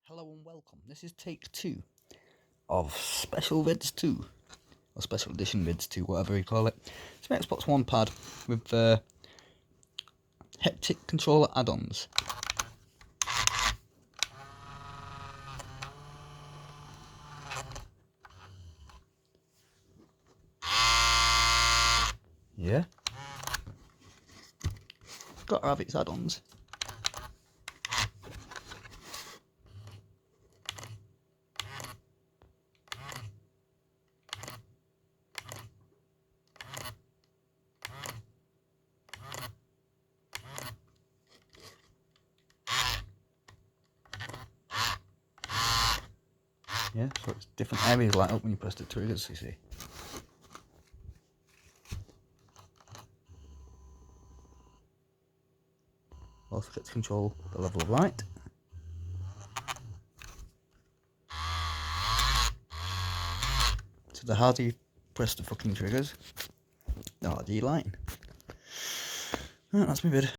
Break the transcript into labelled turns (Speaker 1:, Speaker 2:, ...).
Speaker 1: Hello and welcome. This is take 2 of Special Vids 2, or Special Edition Vids 2, whatever you call it. It's an Xbox One pad with Haptic controller add-ons. Yeah. Got to have its add-ons. Yeah, so it's different areas light up when you press the triggers, you see. Also get to control the level of light. So the harder you press the fucking triggers, the harder you light. Right, that's my vid.